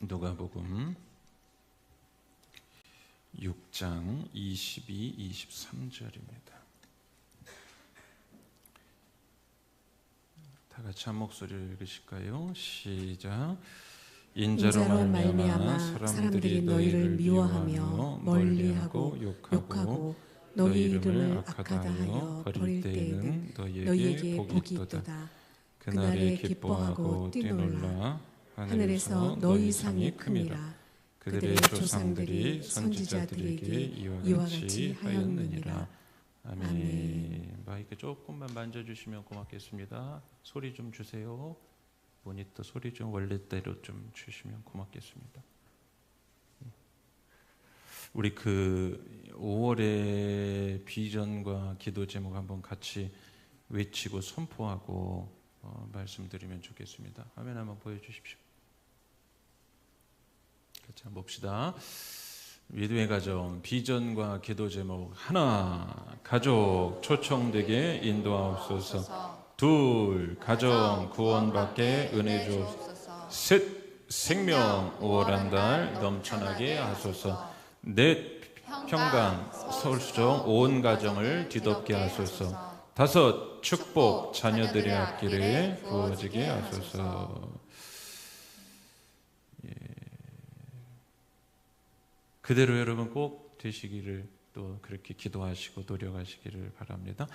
누가복음 6장 22, 23절입니다. 다 같이 한 목소리로 읽으실까요? 시작. 인자로 말미암아 사람들이 너희를 미워하며 멀리하고 욕하고 너희 이름을 악하다하여 버릴 때에는 너희에게 복이 있도다. 그날에 기뻐하고 뛰놀라 하늘에서 너희 상이 큼이라. 그들의 조상들이 선지자들에게 이와 같이 하였느니라. 아멘. 마이크 조금만 만져주시면 고맙겠습니다. 소리 좀 주세요. 모니터 소리 좀 원래대로 좀 주시면 고맙겠습니다. 우리 5월의 비전과 기도 제목 한번 같이 외치고 선포하고 말씀드리면 좋겠습니다. 화면 한번 보여주십시오. 같이 한번 봅시다. 위도의 가정 비전과 기도 제목 하나, 가족 초청되게 인도하옵소서. 둘, 가정 구원받게 은혜 주옵소서. 셋, 생명 5월 한 달 넘쳐나게 하소서. 넷, 평강 서울수정 온 가정을 뒤덮게 하소서. 다섯, 축복 자녀들의 앞길에 부어지게 하소서. 그대로 여러분 꼭 되시기를 또 그렇게 기도하시고 노력하시기를 바랍니다.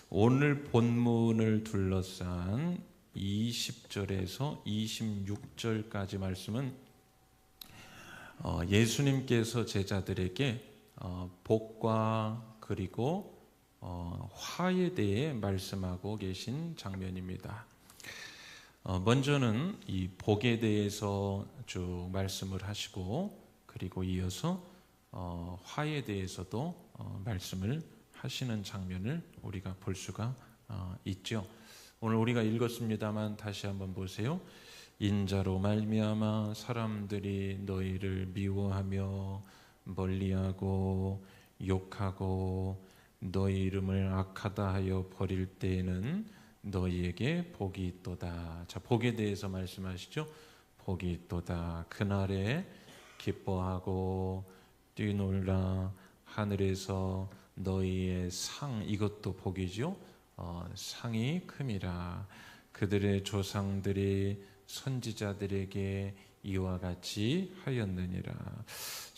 오늘 본문을 둘러싼 20절에서 26절까지 말씀은 예수님께서 제자들에게 복과 그리고 화에 대해 말씀하고 계신 장면입니다. 먼저는 이 복에 대해서 쭉 말씀을 하시고 그리고 이어서 화에 대해서도 말씀을 하시는 장면을 우리가 볼 수가 있죠. 오늘 우리가 읽었습니다만 다시 한번 보세요. 인자로 말미암아 사람들이 너희를 미워하며 멀리하고 욕하고 너희 이름을 악하다 하여 버릴 때에는 너희에게 복이 있도다. 자, 복에 대해서 말씀하시죠. 복이 있도다. 그날에 기뻐하고 뛰놀라 하늘에서 너희의 상, 이것도 복이죠. 상이 큼이라. 그들의 조상들이 선지자들에게 이와 같이 하였느니라.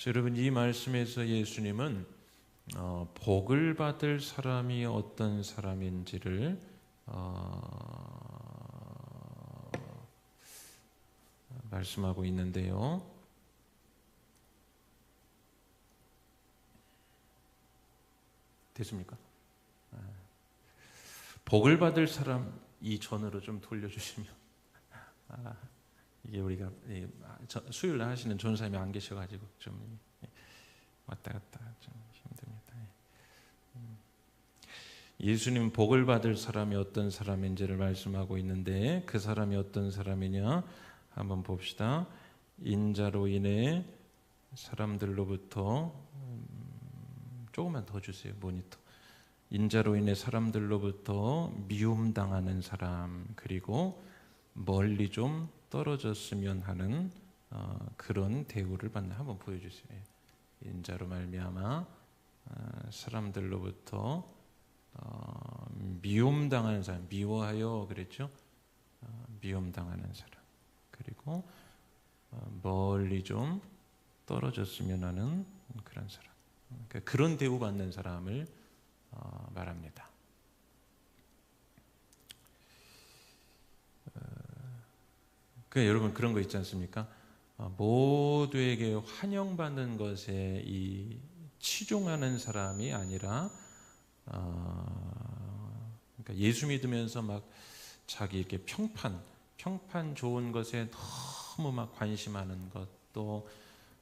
여러분, 이 말씀에서 예수님은 복을 받을 사람이 어떤 사람인지를 말씀하고 있는데요. 됐습니까? 복을 받을 사람 이 전으로 좀 돌려주시면 이게 우리가 수요일 날 하시는 전사님이 안 계셔가지고 좀 왔다 갔다 좀 힘듭니다. 예수님 복을 받을 사람이 어떤 사람인지를 말씀하고 있는데 그 사람이 어떤 사람이냐 한번 봅시다. 인자로 인해 사람들로부터 조금만 더 주세요. 모니터. 인자로 인해 사람들로부터 미움당하는 사람, 그리고 멀리 좀 떨어졌으면 하는 그런 대우를 받는. 한번 보여주세요. 인자로 말미암아 사람들로부터 미움당하는 사람, 미워하여 그랬죠. 미움당하는 사람, 그리고 멀리 좀 떨어졌으면 하는 그런 사람. 그런 대우받는 사람을 말합니다. 여러분 그런 거 있지 않습니까? 모두에게 환영받는 것에 이 치중하는 사람이 아니라 그러니까 예수 믿으면서 막 자기 이렇게 평판 좋은 것에 너무 막 관심하는 것, 또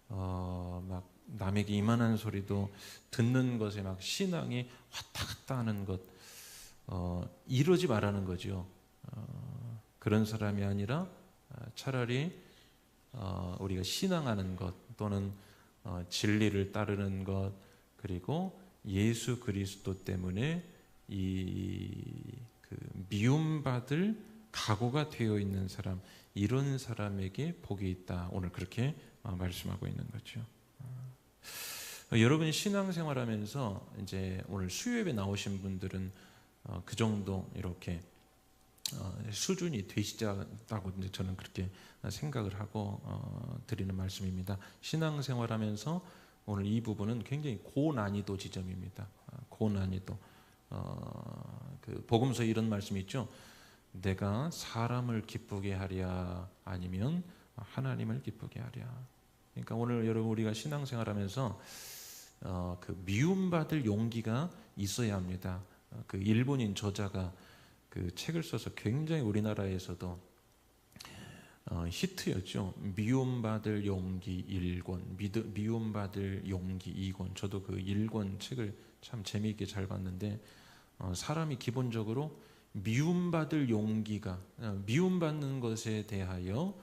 막 남에게 이만한 소리도 듣는 것에 막 신앙이 왔다 갔다 하는 것, 이러지 말라는 거죠. 그런 사람이 아니라 차라리 우리가 신앙하는 것 또는 진리를 따르는 것, 그리고 예수 그리스도 때문에 이 미움받을 각오가 되어 있는 사람, 이런 사람에게 복이 있다. 오늘 그렇게 말씀하고 있는 거죠. 여러분이 신앙생활하면서 이제 오늘 수요예배 나오신 분들은 그 정도 이렇게 수준이 되시다고 저는 그렇게 생각을 하고 드리는 말씀입니다. 신앙생활하면서 오늘 이 부분은 굉장히 고난이도 지점입니다. 고난이도. 그 복음서에 이런 말씀이 있죠. 내가 사람을 기쁘게 하랴 아니면 하나님을 기쁘게 하랴. 그러니까 오늘 여러분 우리가 신앙생활하면서 그 미움받을 용기가 있어야 합니다. 그 일본인 저자가 그 책을 써서 굉장히 우리나라에서도 히트였죠. 미움받을 용기 1권, 미움받을 용기 2권. 저도 그 1권 책을 참 재미있게 잘 봤는데 사람이 기본적으로 미움받을 용기가 미움받는 것에 대하여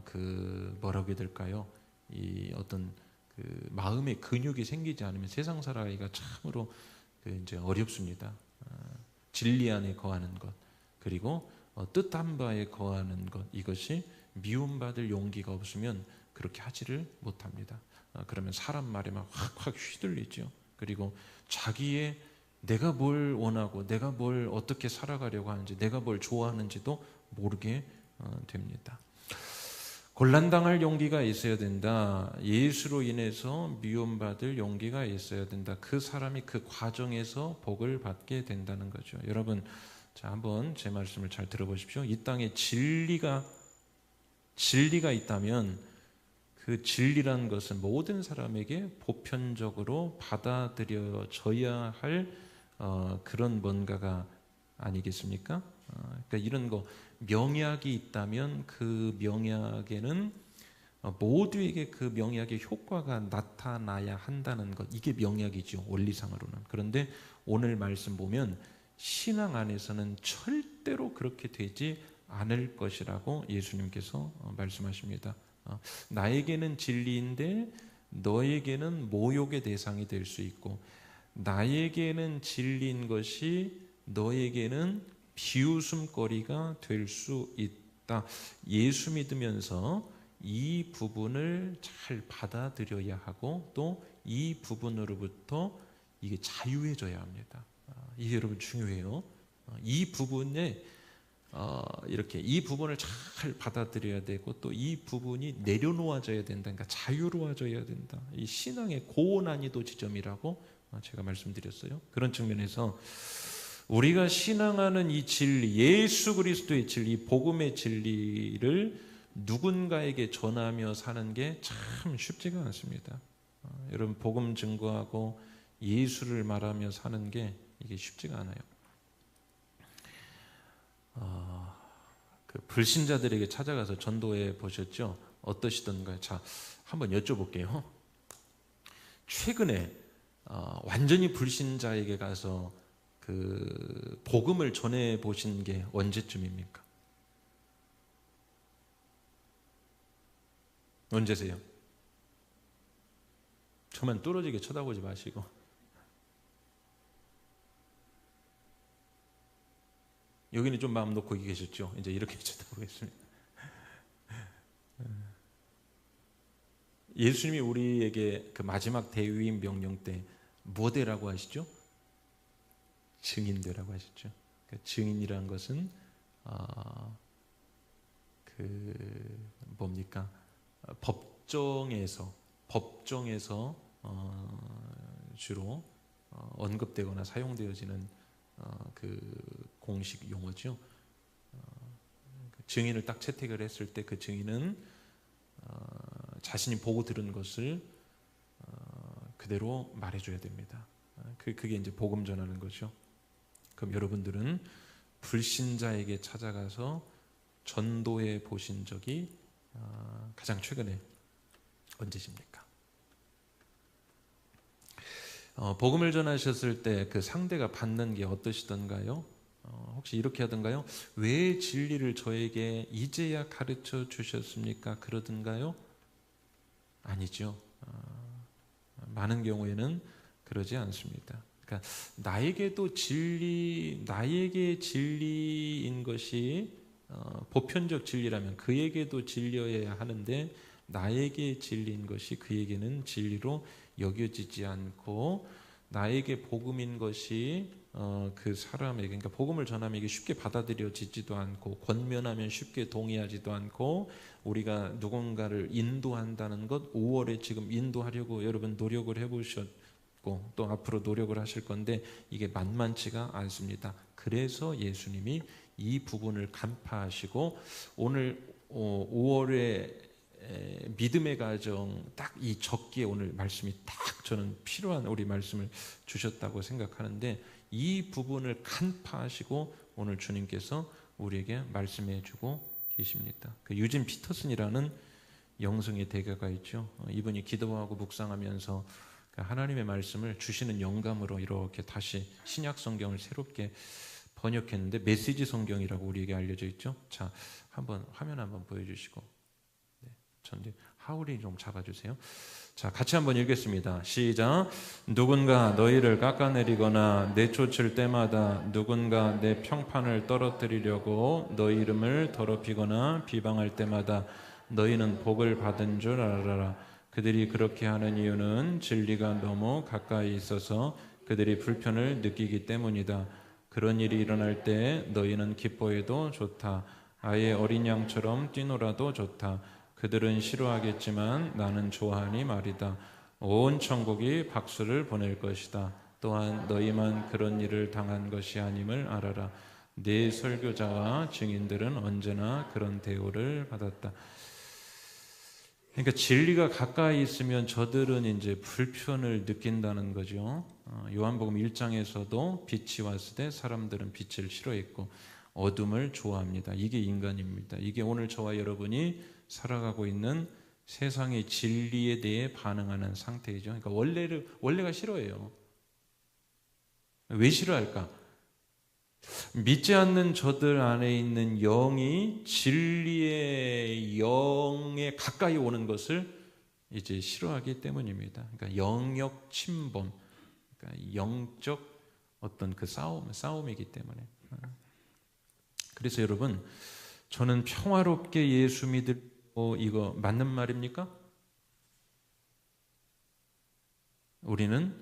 그 뭐라고 해야 될까요? 이 어떤 그 마음의 근육이 생기지 않으면 세상 살아가기가 참으로 그 이제 어렵습니다. 진리 안에 거하는 것 그리고 뜻한 바에 거하는 것 이것이 미움받을 용기가 없으면 그렇게 하지를 못합니다. 그러면 사람 말에만 확 휘둘리죠. 그리고 자기의 내가 뭘 원하고 내가 뭘 어떻게 살아가려고 하는지 내가 뭘 좋아하는지도 모르게 됩니다. 곤란당할 용기가 있어야 된다. 예수로 인해서 미움받을 용기가 있어야 된다. 그 사람이 그 과정에서 복을 받게 된다는 거죠. 여러분, 자 한번 제 말씀을 잘 들어보십시오. 이 땅에 진리가 있다면 그 진리라는 것은 모든 사람에게 보편적으로 받아들여져야 할 그런 뭔가가 아니겠습니까? 그러니까 이런 거 명약이 있다면 그 명약에는 모두에게 그 명약의 효과가 나타나야 한다는 것 이게 명약이죠. 원리상으로는. 그런데 오늘 말씀 보면 신앙 안에서는 절대로 그렇게 되지 않을 것이라고 예수님께서 말씀하십니다. 나에게는 진리인데 너에게는 모욕의 대상이 될 수 있고 나에게는 진리인 것이 너에게는 비웃음거리가 될 수 있다. 예수 믿으면서 이 부분을 잘 받아들여야 하고 또 이 부분으로부터 이게 자유해져야 합니다. 이게 여러분 중요해요. 이 부분에 이렇게 이 부분을 잘 받아들여야 되고 또 이 부분이 내려놓아져야 된다. 그러니까 자유로워져야 된다. 이 신앙의 고난이도 지점이라고 제가 말씀드렸어요. 그런 측면에서 우리가 신앙하는 이 진리, 예수 그리스도의 진리, 복음의 진리를 누군가에게 전하며 사는 게 참 쉽지가 않습니다. 여러분 복음 증거하고 예수를 말하며 사는 게 이게 쉽지가 않아요. 그 불신자들에게 찾아가서 전도해 보셨죠? 어떠시던가요? 자, 한번 여쭤볼게요. 최근에 완전히 불신자에게 가서 그 복음을 전해 보신 게 언제쯤입니까? 언제세요? 저만 뚫어지게 쳐다보지 마시고 여기는 좀 마음 놓고 계셨죠? 이제 이렇게 쳐다보겠습니다. 예수님이 우리에게 그 마지막 대위임 명령 때 뭐되라고 하시죠? 증인되라고 하셨죠. 그러니까 증인이라는 것은 그 뭡니까? 법정에서 주로 언급되거나 사용되어지는 그 공식 용어죠. 그 증인을 딱 채택을 했을 때 그 증인은 자신이 보고 들은 것을 그대로 말해줘야 됩니다. 그게 이제 복음 전하는 거죠. 그럼 여러분들은 불신자에게 찾아가서 전도해 보신 적이 가장 최근에 언제십니까? 복음을 전하셨을 때 그 상대가 받는 게 어떠시던가요? 혹시 이렇게 하던가요? 왜 진리를 저에게 이제야 가르쳐 주셨습니까? 그러던가요? 아니죠. 많은 경우에는 그러지 않습니다. 그러니까 나에게 진리인 것이 보편적 진리라면 그에게도 진리여야 하는데 나에게 진리인 것이 그에게는 진리로 여겨지지 않고 나에게 복음인 것이 그 사람에게, 그러니까 복음을 전하면 이게 쉽게 받아들여지지도 않고 권면하면 쉽게 동의하지도 않고 우리가 누군가를 인도한다는 것 5월에 지금 인도하려고 여러분 노력을 해보셨고 또 앞으로 노력을 하실 건데 이게 만만치가 않습니다. 그래서 예수님이 이 부분을 간파하시고 오늘 5월에 믿음의 가정 딱 이 적기에 오늘 말씀이 딱 저는 필요한 우리 말씀을 주셨다고 생각하는데 이 부분을 간파하시고 오늘 주님께서 우리에게 말씀해 주고 계십니다. 그 유진 피터슨이라는 영성의 대가가 있죠. 이분이 기도하고 묵상하면서 하나님의 말씀을 주시는 영감으로 이렇게 다시 신약 성경을 새롭게 번역했는데 메시지 성경이라고 우리에게 알려져 있죠. 자, 한번 화면 한번 보여주시고, 전제 하울이 좀 잡아주세요. 자, 같이 한번 읽겠습니다. 시작. 누군가 너희를 깎아내리거나 내쫓을 때마다 누군가 내 평판을 떨어뜨리려고 너희 이름을 더럽히거나 비방할 때마다 너희는 복을 받은 줄 알아라. 그들이 그렇게 하는 이유는 진리가 너무 가까이 있어서 그들이 불편을 느끼기 때문이다. 그런 일이 일어날 때 너희는 기뻐해도 좋다. 아예 어린 양처럼 뛰놀아도 좋다. 그들은 싫어하겠지만 나는 좋아하니 말이다. 온 천국이 박수를 보낼 것이다. 또한 너희만 그런 일을 당한 것이 아님을 알아라. 네 설교자와 증인들은 언제나 그런 대우를 받았다. 그러니까 진리가 가까이 있으면 저들은 이제 불편을 느낀다는 거죠. 요한복음 1장에서도 빛이 왔을 때 사람들은 빛을 싫어했고 어둠을 좋아합니다. 이게 인간입니다. 이게 오늘 저와 여러분이 살아가고 있는 세상의 진리에 대해 반응하는 상태이죠. 그러니까 원래가 싫어해요. 왜 싫어할까? 믿지 않는 저들 안에 있는 영이 진리의 영에 가까이 오는 것을 이제 싫어하기 때문입니다. 그러니까 영역 침범, 그러니까 영적 어떤 그 싸움이기 때문에. 그래서 여러분, 저는 평화롭게 예수 믿을 이거 맞는 말입니까? 우리는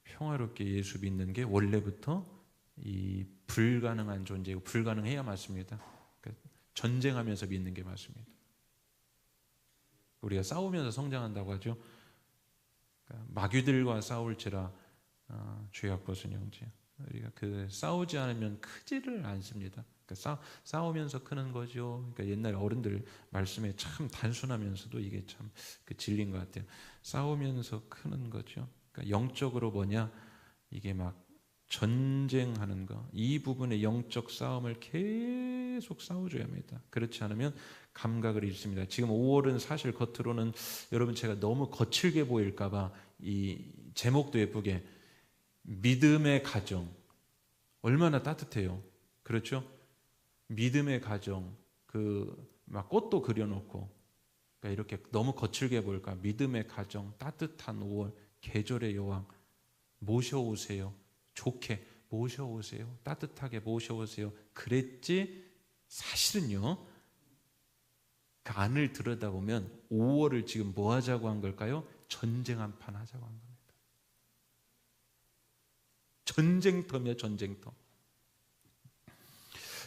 평화롭게 예수 믿는 게 원래부터 이 불가능한 존재이고 불가능해야 맞습니다. 그러니까 전쟁하면서 믿는 게 맞습니다. 우리가 싸우면서 성장한다고 하죠. 그러니까 마귀들과 싸울지라 죄악 벗은 형제. 우리가 그 싸우지 않으면 크지를 않습니다. 그러니까 싸우면서 크는 거죠. 그러니까 옛날 어른들 말씀에 참 단순하면서도 이게 참 그 진리인 것 같아요. 싸우면서 크는 거죠. 그러니까 영적으로 뭐냐, 이게 막 전쟁하는 거, 이 부분의 영적 싸움을 계속 싸워줘야 합니다. 그렇지 않으면 감각을 잃습니다. 지금 5월은 사실 겉으로는 여러분 제가 너무 거칠게 보일까봐 이 제목도 예쁘게 믿음의 가정, 얼마나 따뜻해요. 그렇죠? 믿음의 가정, 그 막 꽃도 그려놓고, 그러니까 이렇게 너무 거칠게 보일까? 믿음의 가정, 따뜻한 5월, 계절의 여왕 모셔오세요. 좋게 모셔오세요. 따뜻하게 모셔오세요. 그랬지 사실은요, 그 안을 들여다보면 5월을 지금 뭐 하자고 한 걸까요? 전쟁 한판 하자고 한 겁니다. 전쟁터며 전쟁터.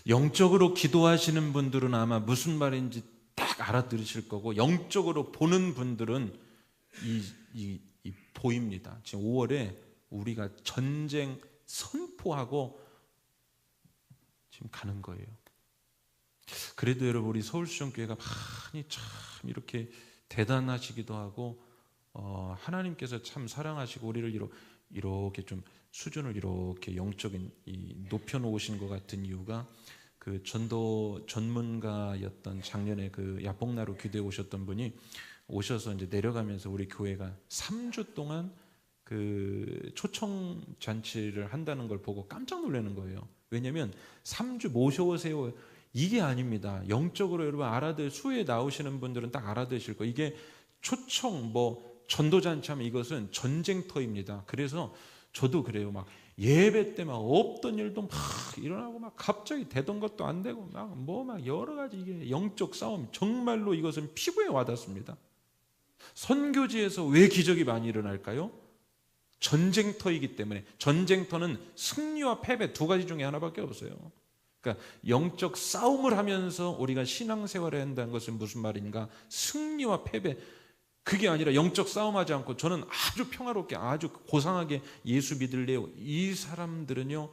영적으로 기도하시는 분들은 아마 무슨 말인지 딱 알아들으실 거고, 영적으로 보는 분들은 이 보입니다. 지금 5월에 우리가 전쟁 선포하고 지금 가는 거예요. 그래도 여러분, 우리 서울수정교회가 많이 참 이렇게 대단하시기도 하고, 하나님께서 참 사랑하시고 우리를 이렇게 좀 수준을 이렇게 영적인 높여놓으신 것 같은 이유가, 그 전도 전문가였던 작년에 그 야복나루 기도에 오셨던 분이 오셔서 이제 내려가면서 우리 교회가 3주 동안 그 초청 잔치를 한다는 걸 보고 깜짝 놀라는 거예요. 왜냐하면 3주 모셔오세요, 이게 아닙니다. 영적으로 여러분 수에 나오시는 분들은 딱 알아들으실 거예요. 이게 초청 전도잔치 하면 이것은 전쟁터입니다. 그래서 저도 그래요. 막 예배 때 막 없던 일도 막 일어나고 막 갑자기 되던 것도 안 되고 막 여러 가지 이게 영적 싸움, 정말로 이것은 피부에 와닿습니다. 선교지에서 왜 기적이 많이 일어날까요? 전쟁터이기 때문에. 전쟁터는 승리와 패배 두 가지 중에 하나밖에 없어요. 그러니까 영적 싸움을 하면서 우리가 신앙생활을 한다는 것은 무슨 말인가? 승리와 패배, 그게 아니라 영적 싸움하지 않고 저는 아주 평화롭게 아주 고상하게 예수 믿을래요, 이 사람들은요,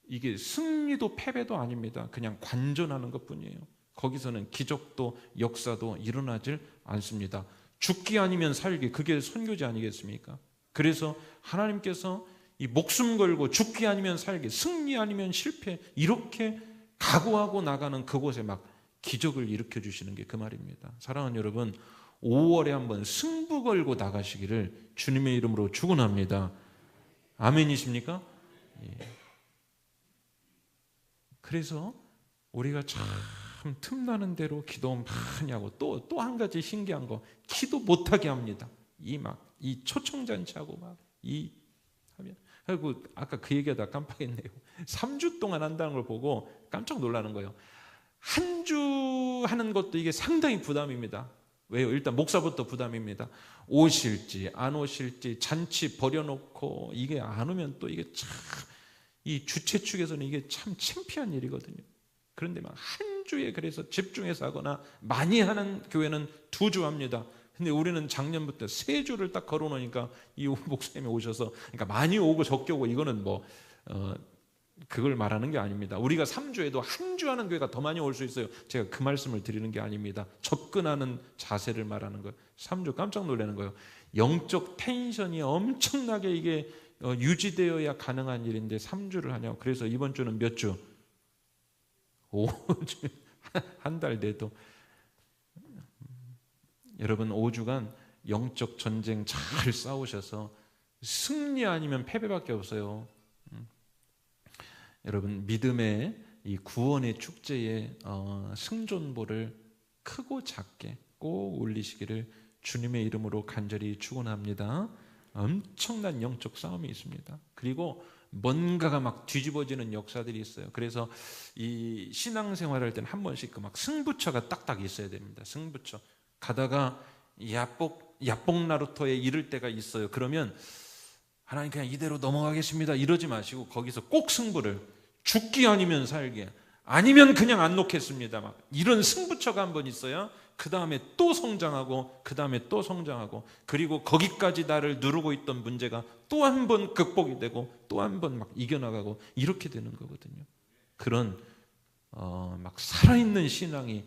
이게 승리도 패배도 아닙니다. 그냥 관전하는 것뿐이에요. 거기서는 기적도 역사도 일어나질 않습니다. 죽기 아니면 살기, 그게 선교지 아니겠습니까? 그래서 하나님께서 이 목숨 걸고 죽기 아니면 살기, 승리 아니면 실패, 이렇게 각오하고 나가는 그곳에 막 기적을 일으켜 주시는 게 그 말입니다. 사랑하는 여러분, 5월에 한번 승부 걸고 나가시기를 주님의 이름으로 축원합니다. 아멘이십니까? 예. 그래서 우리가 참 틈나는 대로 기도 많이 하고 또 한 가지 신기한 거, 기도 못하게 합니다. 이 초청잔치하고 하면, 그리고 아까 그 얘기하다 깜빡했네요. 3주 동안 한다는 걸 보고 깜짝 놀라는 거예요. 한 주 하는 것도 이게 상당히 부담입니다. 왜요? 일단 목사부터 부담입니다. 오실지 안 오실지, 잔치 버려놓고 이게 안 오면 또 이게 참, 이 주최 측에서는 이게 참 창피한 일이거든요. 그런데 막 한 주에 그래서 집중해서 하거나 많이 하는 교회는 2주 합니다. 근데 우리는 작년부터 3주를 딱 걸어놓으니까 이 목사님이 오셔서, 그러니까 많이 오고 적게 오고 이거는 그걸 말하는 게 아닙니다. 우리가 3주에도 한 주 하는 교회가 더 많이 올 수 있어요. 제가 그 말씀을 드리는 게 아닙니다. 접근하는 자세를 말하는 거예요. 3주 깜짝 놀라는 거예요. 영적 텐션이 엄청나게 이게 유지되어야 가능한 일인데 3주를 하냐고. 그래서 이번 주는 몇 주? 5주, 한 달 돼도. 여러분 5주간 영적 전쟁 잘 싸우셔서 승리 아니면 패배밖에 없어요. 여러분 믿음의 이 구원의 축제에 승존보를 크고 작게 꼭 올리시기를 주님의 이름으로 간절히 축원합니다. 엄청난 영적 싸움이 있습니다. 그리고 뭔가가 막 뒤집어지는 역사들이 있어요. 그래서 이 신앙생활할 때는 한 번씩 그 막 승부처가 딱딱 있어야 됩니다. 승부처. 가다가 야복 나루터에 이를 때가 있어요. 그러면 하나님 그냥 이대로 넘어가겠습니다 이러지 마시고 거기서 꼭 승부를, 죽기 아니면 살기, 아니면 그냥 안 놓겠습니다, 막 이런 승부처가 한 번 있어야 그 다음에 또 성장하고 그 다음에 또 성장하고, 그리고 거기까지 나를 누르고 있던 문제가 또 한 번 극복이 되고 또 한 번 막 이겨나가고 이렇게 되는 거거든요. 그런 막 살아있는 신앙이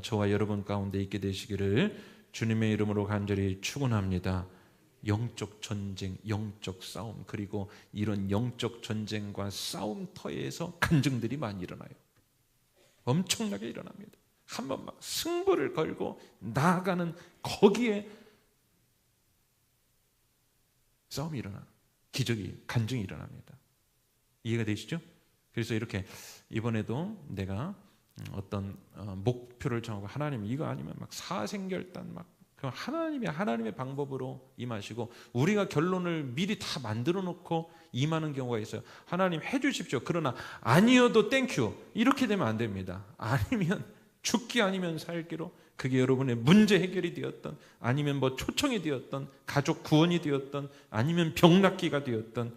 저와 여러분 가운데 있게 되시기를 주님의 이름으로 간절히 축원합니다. 영적 전쟁, 영적 싸움, 그리고 이런 영적 전쟁과 싸움터에서 간증들이 많이 일어나요. 엄청나게 일어납니다. 한번 막 승부를 걸고 나아가는 거기에 싸움이 일어나, 기적이, 간증이 일어납니다. 이해가 되시죠? 그래서 이렇게 이번에도 내가 어떤 목표를 정하고, 하나님 이거 아니면 막 사생결단 막, 그럼 하나님의 방법으로 임하시고, 우리가 결론을 미리 다 만들어 놓고 임하는 경우가 있어요. 하나님 해주십시오. 그러나 아니어도 땡큐 이렇게 되면 안 됩니다. 아니면 죽기 아니면 살기로, 그게 여러분의 문제 해결이 되었던, 아니면 초청이 되었던, 가족 구원이 되었던, 아니면 병 낫기가 되었던,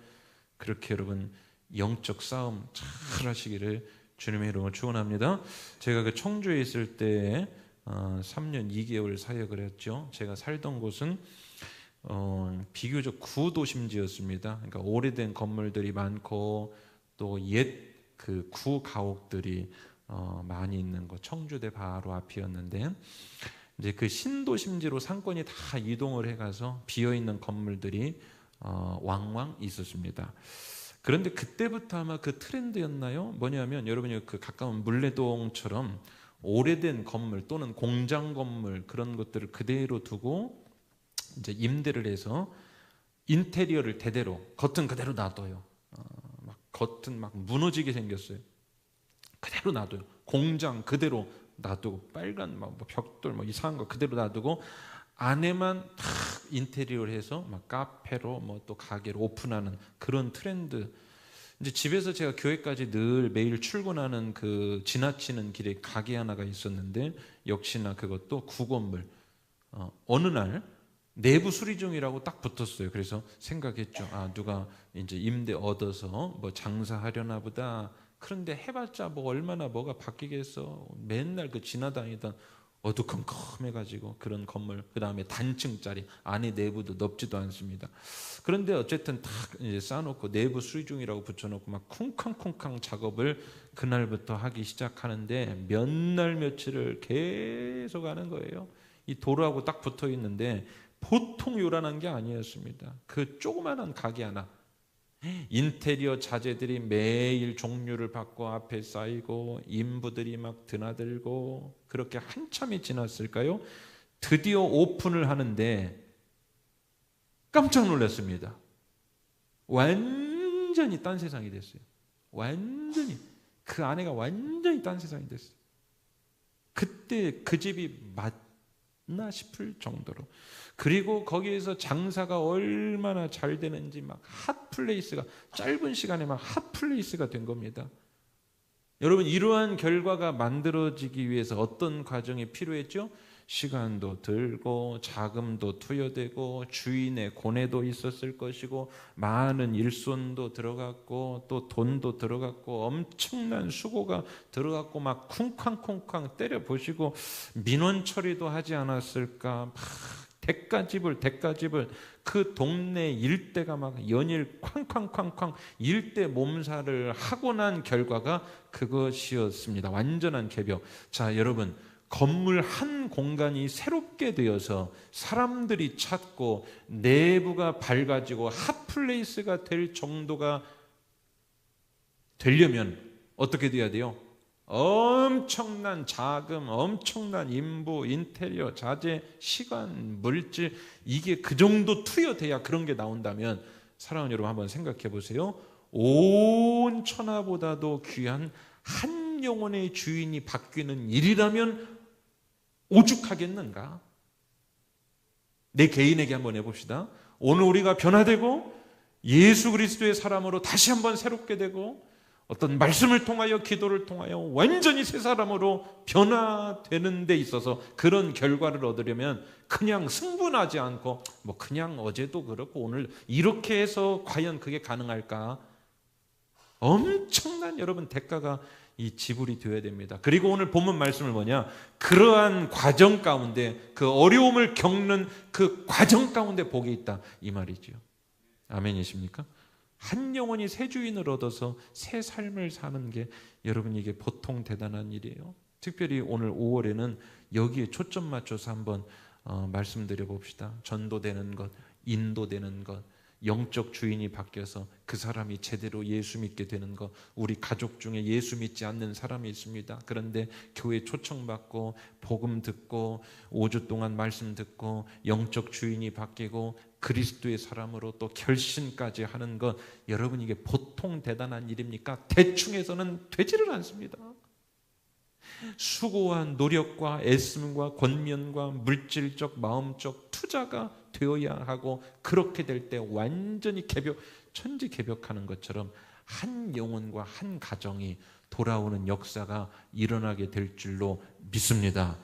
그렇게 여러분 영적 싸움 잘 하시기를 주님의 이름으로 축원합니다. 제가 그 청주에 있을 때 3년 2개월 사역을 했죠. 제가 살던 곳은 비교적 구도심지였습니다. 그러니까 오래된 건물들이 많고 또 옛 그 구가옥들이 많이 있는 곳, 청주대 바로 앞이었는데, 이제 그 신도심지로 상권이 다 이동을 해가서 비어 있는 건물들이 왕왕 있었습니다. 그런데 그때부터 아마 그 트렌드였나요? 뭐냐면 여러분이 그 가까운 물레동처럼 오래된 건물 또는 공장 건물, 그런 것들을 그대로 두고 이제 임대를 해서 인테리어를 대대로, 겉은 그대로 놔둬요. 막 겉은 막 무너지게 생겼어요. 그대로 놔둬요. 공장 그대로 놔두고, 빨간 벽돌 이상한 거 그대로 놔두고, 안에만 탁 인테리어를 해서 막 카페로 뭐 또 가게로 오픈하는 그런 트렌드. 이제 집에서 제가 교회까지 늘 매일 출근하는 그 지나치는 길에 가게 하나가 있었는데 역시나 그것도 구건물. 어느 날 내부 수리 중이라고 딱 붙었어요. 그래서 생각했죠. 아, 누가 이제 임대 얻어서 뭐 장사하려나 보다. 그런데 해봤자 뭐 얼마나 뭐가 바뀌겠어. 맨날 그 지나다니던 어두컴컴해가지고 그런 건물, 그 다음에 단층짜리, 안에 내부도 넓지도 않습니다. 그런데 어쨌든 딱 이제 쌓아놓고 내부 수리 중이라고 붙여놓고 막 쿵쾅쿵쾅 작업을 그날부터 하기 시작하는데 몇 날 며칠을 계속 하는 거예요. 이 도로하고 딱 붙어 있는데 보통 요란한 게 아니었습니다. 그 조그마한 가게 하나, 인테리어 자재들이 매일 종류를 바꿔 앞에 쌓이고 인부들이 막 드나들고 그렇게 한참이 지났을까요? 드디어 오픈을 하는데 깜짝 놀랐습니다. 완전히 딴 세상이 됐어요. 완전히 그 안에가 완전히 딴 세상이 됐어요. 그때 그 집이 맞나 싶을 정도로. 그리고 거기에서 장사가 얼마나 잘 되는지 막 핫플레이스가 짧은 시간에 막 핫플레이스가 된 겁니다. 여러분, 이러한 결과가 만들어지기 위해서 어떤 과정이 필요했죠? 시간도 들고 자금도 투여되고 주인의 고뇌도 있었을 것이고 많은 일손도 들어갔고 또 돈도 들어갔고 엄청난 수고가 들어갔고 막 쿵쾅쿵쾅 때려보시고 민원 처리도 하지 않았을까. 막 대가집을 그 동네 일대가 막 연일 쾅쾅쾅쾅 일대 몸살을 하고 난 결과가 그것이었습니다. 완전한 개벽. 자, 여러분, 건물 한 공간이 새롭게 되어서 사람들이 찾고 내부가 밝아지고 핫플레이스가 될 정도가 되려면 어떻게 돼야 돼요? 엄청난 자금, 엄청난 인부, 인테리어, 자재, 시간, 물질, 이게 그 정도 투여돼야 그런 게 나온다면 사랑하는 여러분 한번 생각해 보세요. 온 천하보다도 귀한 한 영혼의 주인이 바뀌는 일이라면 오죽하겠는가? 내 개인에게 한번 해봅시다. 오늘 우리가 변화되고 예수 그리스도의 사람으로 다시 한번 새롭게 되고 어떤 말씀을 통하여 기도를 통하여 완전히 새 사람으로 변화되는 데 있어서 그런 결과를 얻으려면 그냥 승분하지 않고 뭐 그냥 어제도 그렇고 오늘 이렇게 해서 과연 그게 가능할까? 엄청난 여러분 대가가 이 지불이 되어야 됩니다. 그리고 오늘 본문 말씀을 뭐냐? 그러한 과정 가운데 그 어려움을 겪는 그 과정 가운데 복이 있다 이 말이죠. 아멘이십니까? 한 영혼이 새 주인을 얻어서 새 삶을 사는 게 여러분 이게 보통 대단한 일이에요. 특별히 오늘 5월에는 여기에 초점 맞춰서 한번 말씀드려 봅시다. 전도되는 것, 인도되는 것, 영적 주인이 바뀌어서 그 사람이 제대로 예수 믿게 되는 것. 우리 가족 중에 예수 믿지 않는 사람이 있습니다. 그런데 교회 초청받고 복음 듣고 5주 동안 말씀 듣고 영적 주인이 바뀌고 그리스도의 사람으로 또 결신까지 하는 것, 여러분 이게 보통 대단한 일입니까? 대충 해서는 되지를 않습니다. 수고와 노력과 애씀과 권면과 물질적 마음적 투자가 되어야 하고 그렇게 될 때 완전히 천지개벽하는 것처럼 한 영혼과 한 가정이 돌아오는 역사가 일어나게 될 줄로 믿습니다.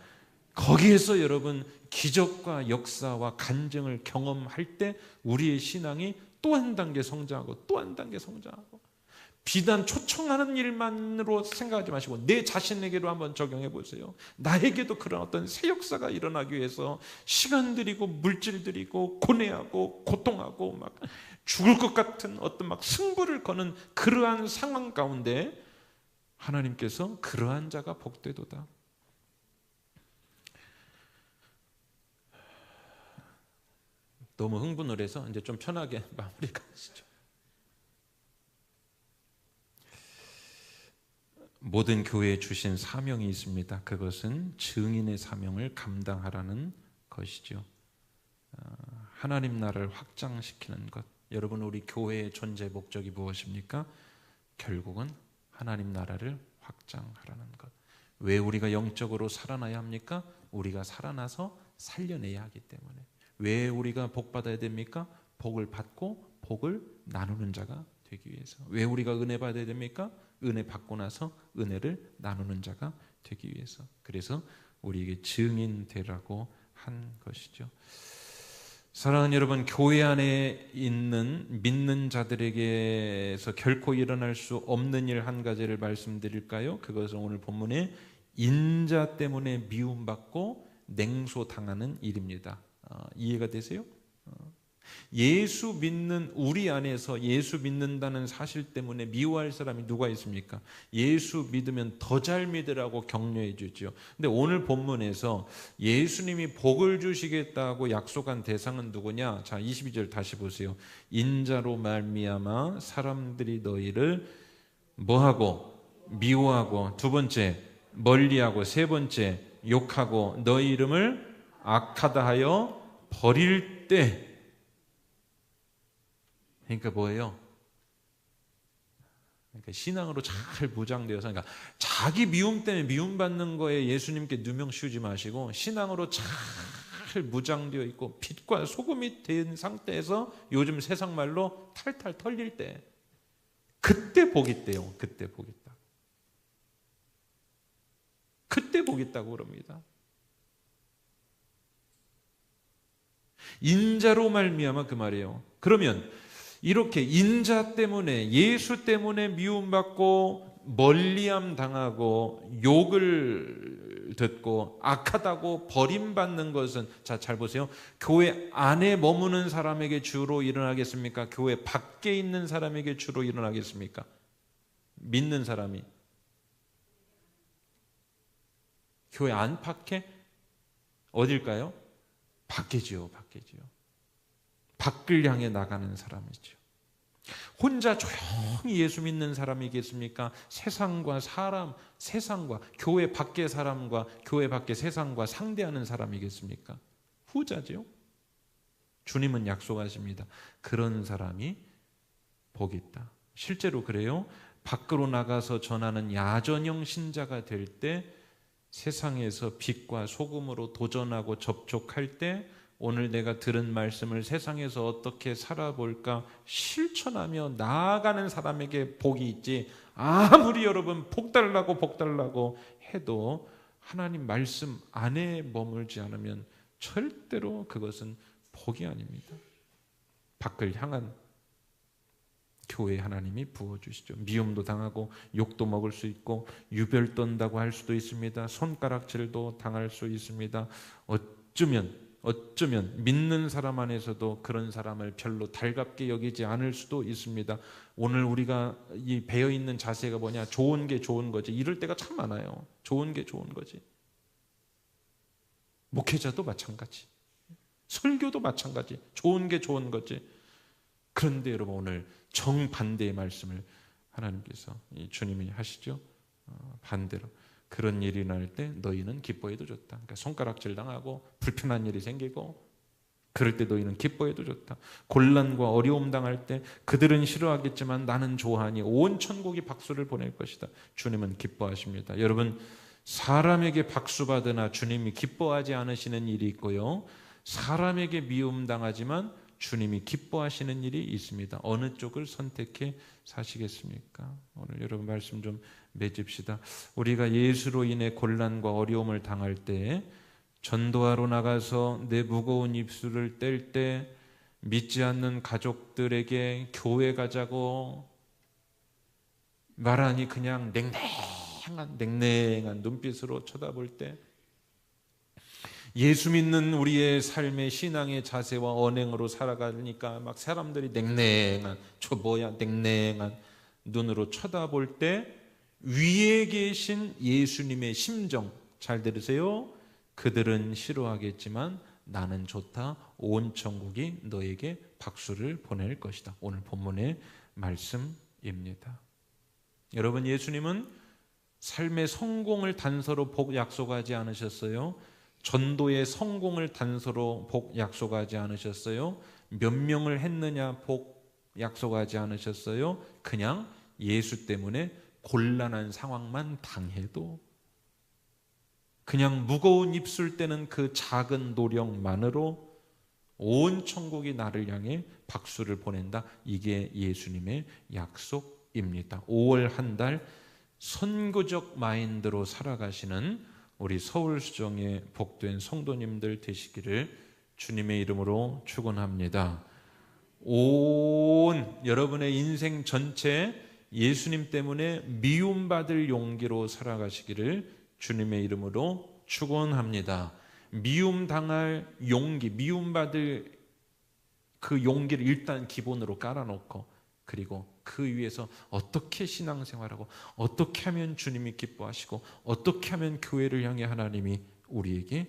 거기에서 여러분 기적과 역사와 간증을 경험할 때 우리의 신앙이 또 한 단계 성장하고 또 한 단계 성장하고, 비단 초청하는 일만으로 생각하지 마시고 내 자신에게로 한번 적용해 보세요. 나에게도 그런 어떤 새 역사가 일어나기 위해서 시간 들이고 물질 들이고 고뇌하고 고통하고 막 죽을 것 같은 어떤 막 승부를 거는 그러한 상황 가운데 하나님께서 그러한 자가 복되도다. 너무 흥분을 해서 이제 좀 편하게 마무리가 하시죠. 모든 교회에 주신 사명이 있습니다. 그것은 증인의 사명을 감당하라는 것이죠. 하나님 나라를 확장시키는 것. 여러분, 우리 교회의 존재 목적이 무엇입니까? 결국은 하나님 나라를 확장하라는 것. 왜 우리가 영적으로 살아나야 합니까? 우리가 살아나서 살려내야 하기 때문에. 왜 우리가 복 받아야 됩니까? 복을 받고 복을 나누는 자가 되기 위해서. 왜 우리가 은혜 받아야 됩니까? 은혜 받고 나서 은혜를 나누는 자가 되기 위해서. 그래서 우리에게 증인 되라고 한 것이죠. 사랑하는 여러분, 교회 안에 있는 믿는 자들에게서 결코 일어날 수 없는 일 한 가지를 말씀드릴까요? 그것은 오늘 본문에 인자 때문에 미움받고 냉소당하는 일입니다. 이해가 되세요? 예수 믿는 우리 안에서 예수 믿는다는 사실 때문에 미워할 사람이 누가 있습니까? 예수 믿으면 더 잘 믿으라고 격려해 주죠. 근데 오늘 본문에서 예수님이 복을 주시겠다고 약속한 대상은 누구냐? 자, 22절 다시 보세요. 인자로 말미암아 사람들이 너희를 뭐하고? 미워하고, 두 번째 멀리하고, 세 번째 욕하고, 너희 이름을 악하다 하여 버릴 때. 그러니까 뭐예요? 그러니까 신앙으로 잘 무장되어서, 그러니까 자기 미움 때문에 미움받는 거에 예수님께 누명 씌우지 마시고 신앙으로 잘 무장되어 있고 빛과 소금이 된 상태에서 요즘 세상 말로 탈탈 털릴 때, 그때 복 있대요. 그때 복 있다. 그때 복 있다고 그럽니다. 인자로 말미암아 그 말이에요. 그러면 이렇게 인자 때문에, 예수 때문에 미움받고 멀리함 당하고 욕을 듣고 악하다고 버림받는 것은, 자, 잘 보세요. 교회 안에 머무는 사람에게 주로 일어나겠습니까? 교회 밖에 있는 사람에게 주로 일어나겠습니까? 믿는 사람이. 교회 안팎에 어딜까요? 밖이지요, 밖이지요. 밖을 향해 나가는 사람이죠. 혼자 조용히 예수 믿는 사람이겠습니까? 세상과 사람, 세상과 교회 밖의 사람과 교회 밖의 세상과 상대하는 사람이겠습니까? 후자죠. 주님은 약속하십니다. 그런 사람이 복이 있다. 실제로 그래요. 밖으로 나가서 전하는 야전형 신자가 될 때, 세상에서 빛과 소금으로 도전하고 접촉할 때, 오늘 내가 들은 말씀을 세상에서 어떻게 살아볼까 실천하며 나아가는 사람에게 복이 있지, 아무리 여러분 복 달라고 해도 하나님 말씀 안에 머물지 않으면 절대로 그것은 복이 아닙니다. 밖을 향한 교회 하나님이 부어주시죠. 미움도 당하고 욕도 먹을 수 있고 유별 떤다고 할 수도 있습니다. 손가락질도 당할 수 있습니다. 어쩌면 믿는 사람 안에서도 그런 사람을 별로 달갑게 여기지 않을 수도 있습니다. 오늘 우리가 이 배어있는 자세가 뭐냐? 좋은 게 좋은 거지. 이럴 때가 참 많아요. 좋은 게 좋은 거지. 목회자도 마찬가지, 설교도 마찬가지. 좋은 게 좋은 거지. 그런데 여러분, 오늘 정반대의 말씀을 하나님께서, 주님이 하시죠. 반대로 그런 일이 날 때 너희는 기뻐해도 좋다. 그러니까 손가락질 당하고 불편한 일이 생기고 그럴 때 너희는 기뻐해도 좋다. 곤란과 어려움 당할 때 그들은 싫어하겠지만 나는 좋아하니 온 천국이 박수를 보낼 것이다. 주님은 기뻐하십니다. 여러분, 사람에게 박수 받으나 주님이 기뻐하지 않으시는 일이 있고요, 사람에게 미움 당하지만 주님이 기뻐하시는 일이 있습니다. 어느 쪽을 선택해 사시겠습니까? 오늘 여러분 말씀 좀 맺읍시다. 우리가 예수로 인해 곤란과 어려움을 당할 때, 전도하러 나가서 내 무거운 입술을 뗄 때, 믿지 않는 가족들에게 교회 가자고 말하니 그냥 냉랭한 눈빛으로 쳐다볼 때, 예수 믿는 우리의 삶의 신앙의 자세와 언행으로 살아가니까 막 사람들이 냉랭한 눈으로 쳐다볼 때, 위에 계신 예수님의 심정 잘 들으세요. 그들은 싫어하겠지만 나는 좋다. 온 천국이 너에게 박수를 보낼 것이다. 오늘 본문의 말씀입니다. 여러분, 예수님은 삶의 성공을 단서로 복 약속하지 않으셨어요. 전도의 성공을 단서로 복 약속하지 않으셨어요. 몇 명을 했느냐 복 약속하지 않으셨어요. 그냥 예수 때문에 곤란한 상황만 당해도, 그냥 무거운 입술 떼는 그 작은 노력만으로 온 천국이 나를 향해 박수를 보낸다. 이게 예수님의 약속입니다. 5월 한 달 선구적 마인드로 살아가시는 우리 서울수정의 복된 성도님들 되시기를 주님의 이름으로 축원합니다. 온 여러분의 인생 전체 예수님 때문에 미움받을 용기로 살아가시기를 주님의 이름으로 축원합니다. 미움당할 용기, 미움받을 그 용기를 일단 기본으로 깔아놓고, 그리고 그 위에서 어떻게 신앙생활하고 어떻게 하면 주님이 기뻐하시고 어떻게 하면 교회를 향해 하나님이 우리에게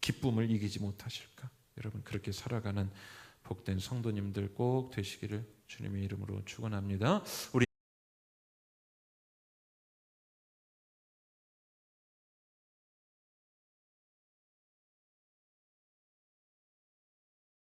기쁨을 이기지 못하실까? 여러분, 그렇게 살아가는 복된 성도님들 꼭 되시기를 주님의 이름으로 축원합니다. 우리